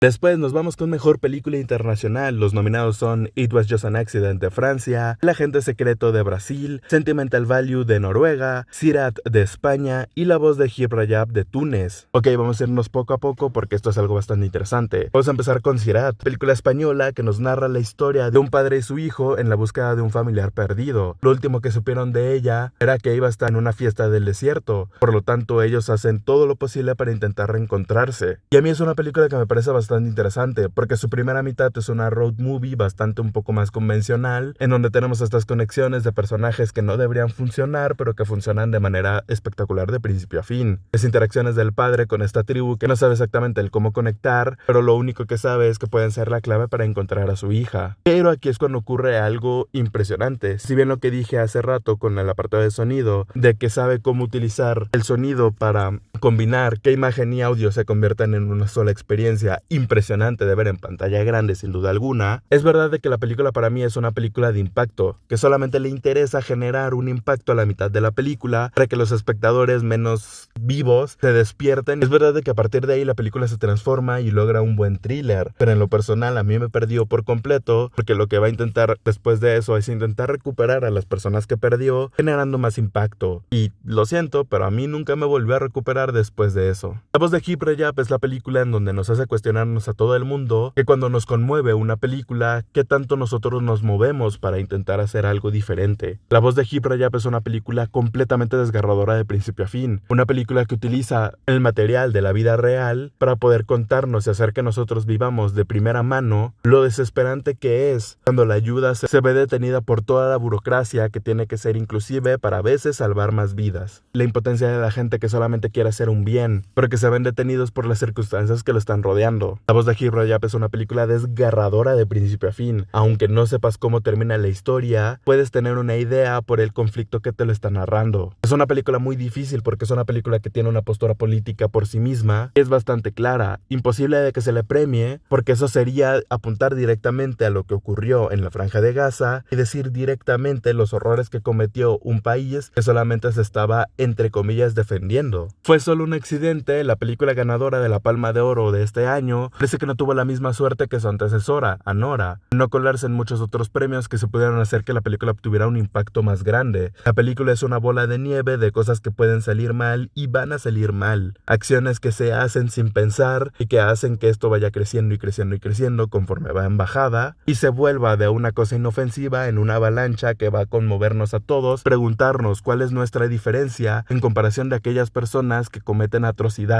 Después nos vamos con Mejor Película Internacional. Los nominados son It Was Just an Accident de Francia, El Agente Secreto de Brasil, Sentimental Value de Noruega, Sirat de España y La Voz de Hib Rajab de Túnez. Ok, vamos a irnos poco a poco porque esto es algo bastante interesante. Vamos a empezar con Sirat, película española que nos narra la historia de un padre y su hijo en la búsqueda de un familiar perdido. Lo último que supieron de ella era que iba a estar en una fiesta del desierto, por lo tanto ellos hacen todo lo posible para intentar reencontrarse. Y a mí es una película que me parece bastante interesante porque su primera mitad es una road movie bastante un poco más convencional, en donde tenemos estas conexiones de personajes que no deberían funcionar pero que funcionan de manera espectacular de principio a fin. Las interacciones del padre con esta tribu que no sabe exactamente el cómo conectar, pero lo único que sabe es que pueden ser la clave para encontrar a su hija. Pero aquí es cuando ocurre algo impresionante. Si bien lo que dije hace rato con el apartado de sonido, de que sabe cómo utilizar el sonido para combinar que imagen y audio se conviertan en una sola experiencia impresionante de ver en pantalla grande sin duda alguna, es verdad de que la película para mí es una película de impacto, que solamente le interesa generar un impacto a la mitad de la película para que los espectadores menos vivos se despierten. Es verdad de que a partir de ahí la película se transforma y logra un buen thriller, pero en lo personal a mí me perdió por completo porque lo que va a intentar después de eso es intentar recuperar a las personas que perdió generando más impacto. Y lo siento, pero a mí nunca me volvió a recuperar después de eso. La Voz de Hib Rajab es la película en donde nos hace cuestionarnos a todo el mundo que cuando nos conmueve una película, qué tanto nosotros nos movemos para intentar hacer algo diferente. La Voz de Hib Rajab es una película completamente desgarradora de principio a fin. Una película que utiliza el material de la vida real para poder contarnos y hacer que nosotros vivamos de primera mano lo desesperante que es cuando la ayuda se ve detenida por toda la burocracia que tiene que ser inclusive para a veces salvar más vidas. La impotencia de la gente que solamente quiere hacer un bien, pero que se ven detenidos por las circunstancias que lo están rodeando. La Voz de Hib Rajab es una película desgarradora de principio a fin. Aunque no sepas cómo termina la historia, puedes tener una idea por el conflicto que te lo está narrando. Es una película muy difícil porque es una película que tiene una postura política por sí misma y es bastante clara. Imposible de que se le premie porque eso sería apuntar directamente a lo que ocurrió en la Franja de Gaza y decir directamente los horrores que cometió un país que solamente se estaba entre comillas defendiendo. Fue solo un accidente. La película ganadora de la Palma de Oro de este año parece que no tuvo la misma suerte que su antecesora, Anora, no colarse en muchos otros premios que se pudieron hacer que la película obtuviera un impacto más grande. La película es una bola de nieve de cosas que pueden salir mal y van a salir mal, acciones que se hacen sin pensar y que hacen que esto vaya creciendo y creciendo y creciendo conforme va en bajada y se vuelva de una cosa inofensiva en una avalancha que va a conmovernos a todos, preguntarnos cuál es nuestra diferencia en comparación de aquellas personas que cometen atrocidades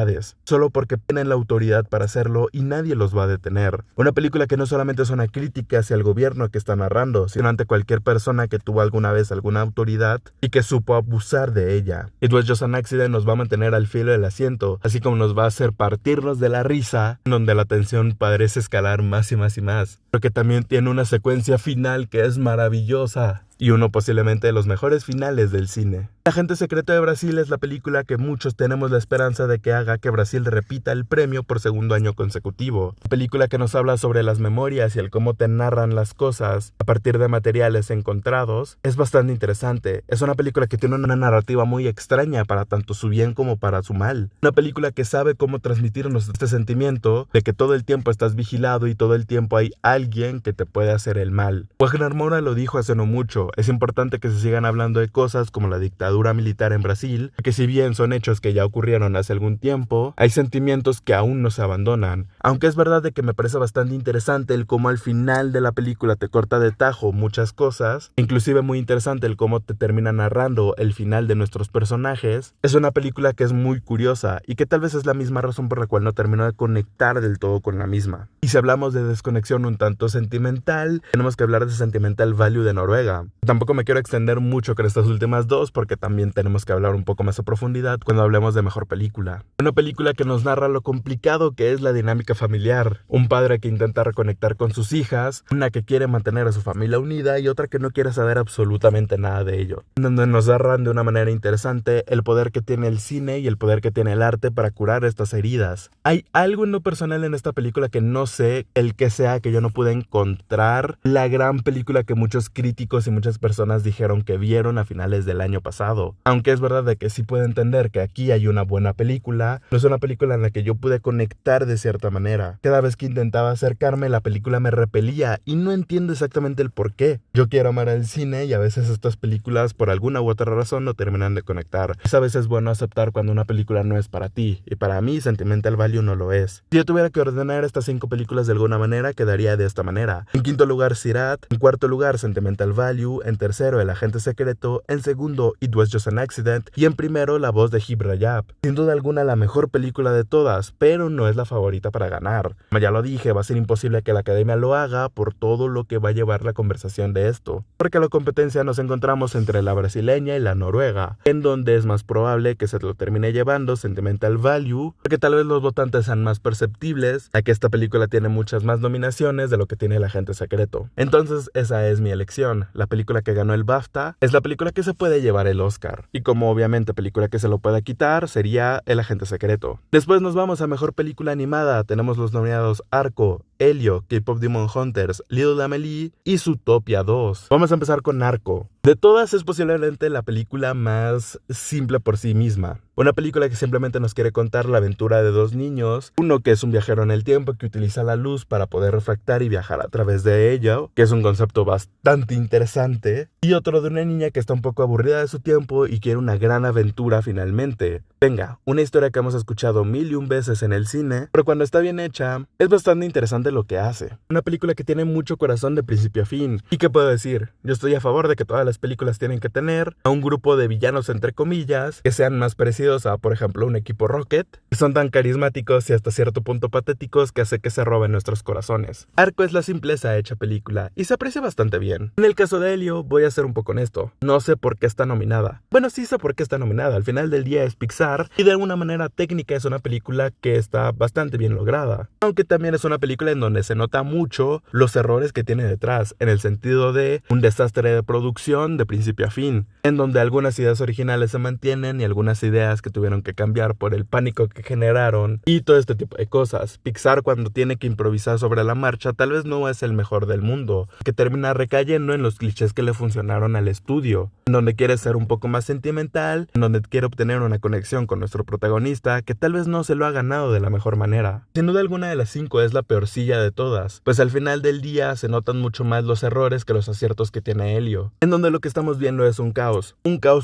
solo porque tienen la autoridad para hacerlo y nadie los va a detener. Una película que no solamente es una crítica hacia el gobierno que está narrando, sino ante cualquier persona que tuvo alguna vez alguna autoridad y que supo abusar de ella. It Was Just an Accident nos va a mantener al filo del asiento, así como nos va a hacer partirnos de la risa, donde la tensión parece escalar más y más y más, pero que también tiene una secuencia final que es maravillosa y uno posiblemente de los mejores finales del cine. El Agente Secreto de Brasil es la película que muchos tenemos la esperanza de que haga que Brasil repita el premio por segundo año consecutivo. La película que nos habla sobre las memorias y el cómo te narran las cosas a partir de materiales encontrados es bastante interesante. Es una película que tiene una narrativa muy extraña para tanto su bien como para su mal. Una película que sabe cómo transmitirnos este sentimiento de que todo el tiempo estás vigilado y todo el tiempo hay alguien que te puede hacer el mal. Wagner Moura lo dijo hace no mucho. Es importante que se sigan hablando de cosas como la dictadura militar en Brasil, que si bien son hechos que ya ocurrieron hace algún tiempo, hay sentimientos que aún no se abandonan. Aunque es verdad de que me parece bastante interesante el cómo al final de la película te corta de tajo muchas cosas, inclusive muy interesante el cómo te termina narrando el final de nuestros personajes. Es una película que es muy curiosa y que tal vez es la misma razón por la cual no termino de conectar del todo con la misma. Y si hablamos de desconexión un tanto sentimental, tenemos que hablar de Sentimental Value de Noruega. Tampoco me quiero extender mucho con estas últimas dos porque también tenemos que hablar un poco más a profundidad cuando hablemos de mejor película. Una película que nos narra lo complicado que es la dinámica familiar. Un padre que intenta reconectar con sus hijas, una que quiere mantener a su familia unida y otra que no quiere saber absolutamente nada de ello. Donde nos narran de una manera interesante el poder que tiene el cine y el poder que tiene el arte para curar estas heridas. Hay algo en lo personal en esta película que no sé el que sea que yo no pude encontrar la gran película que muchos críticos y muchas personas dijeron que vieron a finales del año pasado. Aunque es verdad de que sí puedo entender que aquí hay una buena película, no es una película en la que yo pude conectar de cierta manera. Cada vez que intentaba acercarme, la película me repelía y no entiendo exactamente el por qué. Yo quiero amar el cine y a veces estas películas por alguna u otra razón no terminan de conectar. A veces es bueno aceptar cuando una película no es para ti, y para mí Sentimental Value no lo es. Si yo tuviera que ordenar estas 5 películas de alguna manera, quedaría de esta manera: en quinto lugar Sirat, en cuarto lugar Sentimental Value, en tercero El agente secreto, en segundo It Was Just an Accident y en primero La voz de Hib Rajab. Sin duda alguna la mejor película de todas, pero no es la favorita para ganar. Como ya lo dije, va a ser imposible que la academia lo haga por todo lo que va a llevar la conversación de esto, porque la competencia nos encontramos entre la brasileña y la noruega, en donde es más probable que se lo termine llevando Sentimental Value, porque tal vez los votantes sean más perceptibles a que esta película tiene muchas más nominaciones de lo que tiene El agente secreto. Entonces esa es mi elección. La película que ganó el BAFTA es la película que se puede llevar el Oscar, y como obviamente película que se lo pueda quitar sería El agente secreto. Después nos vamos a mejor película animada. Tenemos los nominados Arco, Elio, K-Pop Demon Hunters, Little Amelie y Zootopia 2. Vamos a empezar con Arco. De todas es posiblemente la película más simple por sí misma. Una película que simplemente nos quiere contar la aventura de 2 niños, uno que es un viajero en el tiempo que utiliza la luz para poder refractar y viajar a través de ella, que es un concepto bastante interesante, y otro de una niña que está un poco aburrida de su tiempo y quiere una gran aventura finalmente. Venga, una historia que hemos escuchado 1001 veces en el cine, pero cuando está bien hecha, es bastante interesante lo que hace. Una película que tiene mucho corazón de principio a fin. ¿Y qué puedo decir? Yo estoy a favor de que todas las películas tienen que tener a un grupo de villanos entre comillas, que sean más parecidos a, por ejemplo, un equipo Rocket, que son tan carismáticos y hasta cierto punto patéticos que hace que se roben nuestros corazones. Arco es la simpleza hecha película y se aprecia bastante bien. En el caso de Elio, voy a ser un poco honesto. No sé por qué está nominada. Bueno, sí sé por qué está nominada. Al final del día es Pixar y de alguna manera técnica es una película que está bastante bien lograda. Aunque también es una película en donde se nota mucho los errores que tiene detrás, en el sentido de un desastre de producción de principio a fin, en donde algunas ideas originales se mantienen y algunas ideas que tuvieron que cambiar por el pánico que generaron y todo este tipo de cosas. Pixar, cuando tiene que improvisar sobre la marcha, tal vez no es el mejor del mundo, que termina recayendo en los clichés que le funcionaron al estudio, en donde quiere ser un poco más sentimental, en donde quiere obtener una conexión con nuestro protagonista que tal vez no se lo ha ganado de la mejor manera. Sin duda alguna de las 5 es la peorcilla de todas, pues al final del día se notan mucho más los errores que los aciertos que tiene Elio, en donde lo que estamos viendo es un caos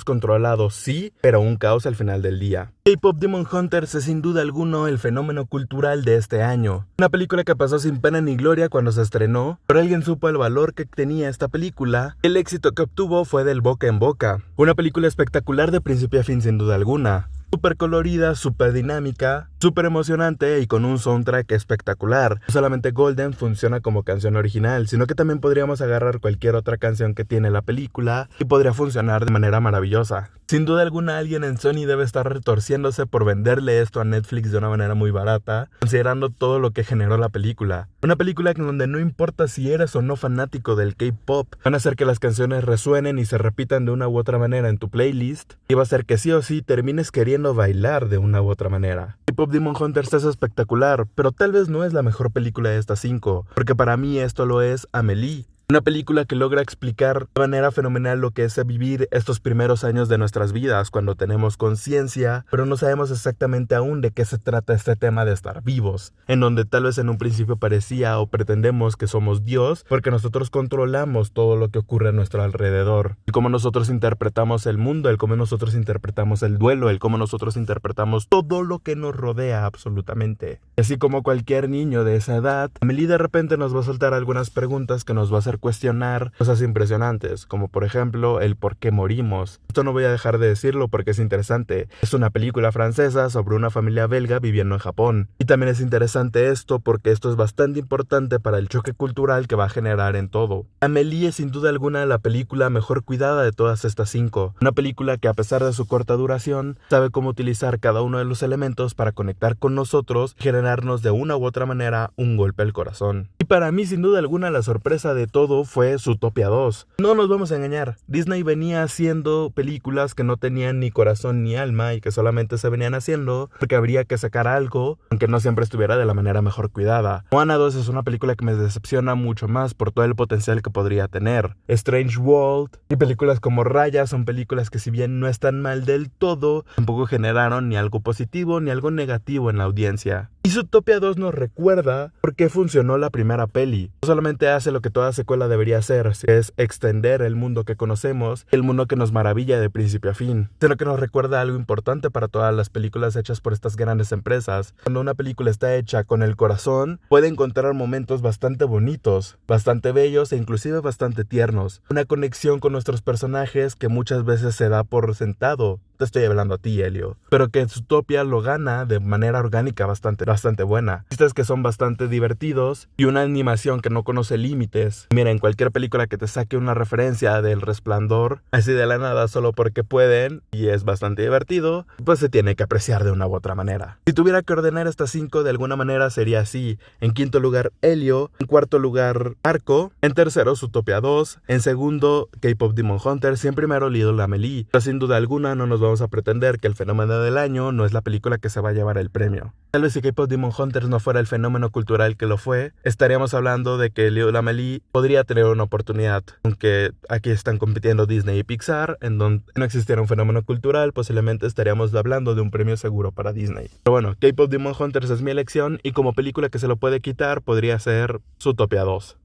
controlado sí, pero un caos al final del día. K-Pop Demon Hunters es sin duda alguno el fenómeno cultural de este año. Una película que pasó sin pena ni gloria cuando se estrenó, pero alguien supo el valor que tenía esta película. El éxito que obtuvo fue del boca en boca. Una película espectacular de principio a fin sin duda alguna. Súper colorida, súper dinámica, súper emocionante y con un soundtrack espectacular. No solamente Golden funciona como canción original, sino que también podríamos agarrar cualquier otra canción que tiene la película y podría funcionar de manera maravillosa. Sin duda alguna alguien en Sony debe estar retorciéndose por venderle esto a Netflix de una manera muy barata, considerando todo lo que generó la película. Una película en donde no importa si eres o no fanático del K-pop, van a hacer que las canciones resuenen y se repitan de una u otra manera en tu playlist, y va a hacer que sí o sí termines queriendo bailar de una u otra manera. K-Pop Demon Hunters es espectacular, pero tal vez no es la mejor película de estas 5, porque para mí esto lo es Amélie. Una película que logra explicar de manera fenomenal lo que es vivir estos primeros años de nuestras vidas cuando tenemos conciencia, pero no sabemos exactamente aún de qué se trata este tema de estar vivos, en donde tal vez en un principio parecía o pretendemos que somos Dios porque nosotros controlamos todo lo que ocurre a nuestro alrededor, el cómo nosotros interpretamos el mundo, el cómo nosotros interpretamos el duelo, el cómo nosotros interpretamos todo lo que nos rodea absolutamente. Así como cualquier niño de esa edad, Amélie de repente nos va a soltar algunas preguntas que nos va a hacer cuestionar cosas impresionantes, como por ejemplo el por qué morimos. Esto no voy a dejar de decirlo porque es interesante. Es una película francesa sobre una familia belga viviendo en Japón. Y también es interesante esto porque esto es bastante importante para el choque cultural que va a generar en todo. Amélie es sin duda alguna la película mejor cuidada de todas estas 5. Una película que a pesar de su corta duración, sabe cómo utilizar cada uno de los elementos para conectar con nosotros y generarnos de una u otra manera un golpe al corazón. Y para mí, sin duda alguna, la sorpresa de todo fue Zootopia 2. No nos vamos a engañar, Disney venía haciendo películas que no tenían ni corazón ni alma y que solamente se venían haciendo porque habría que sacar algo, aunque no siempre estuviera de la manera mejor cuidada. Moana 2 es una película que me decepciona mucho más por todo el potencial que podría tener. Strange World y películas como Raya son películas que, si bien no están mal del todo, tampoco generaron ni algo positivo ni algo negativo en la audiencia. Y Zootopia 2 nos recuerda por qué funcionó la primera peli. No solamente hace lo que toda secuela debería hacer, que es extender el mundo que conocemos, el mundo que nos maravilla de principio a fin, sino que nos recuerda algo importante para todas las películas hechas por estas grandes empresas. Cuando una película está hecha con el corazón, puede encontrar momentos bastante bonitos, bastante bellos e inclusive bastante tiernos. Una conexión con nuestros personajes que muchas veces se da por sentado. Te estoy hablando a ti, Helio. Pero que Zootopia lo gana de manera orgánica bastante buena. Chistes que son bastante divertidos y una animación que no conoce límites. Mira, en cualquier película que te saque una referencia del Resplandor, así de la nada, solo porque pueden, y es bastante divertido, pues se tiene que apreciar de una u otra manera. Si tuviera que ordenar estas 5 de alguna manera sería así: en quinto lugar, Helio; en cuarto lugar, Arco; en tercero, Zootopia 2; en segundo, K-Pop Demon Hunters; y en primero, Little Amelie. Pero sin duda alguna no nos vamos a pretender que el fenómeno del año no es la película que se va a llevar el premio. Tal vez si K-Pop Demon Hunters no fuera el fenómeno cultural que lo fue, estaríamos hablando de que Little Amelie podría tener una oportunidad. Aunque aquí están compitiendo Disney y Pixar, en donde no existiera un fenómeno cultural, posiblemente estaríamos hablando de un premio seguro para Disney. Pero bueno, K-Pop Demon Hunters es mi elección, y como película que se lo puede quitar podría ser Zootopia 2.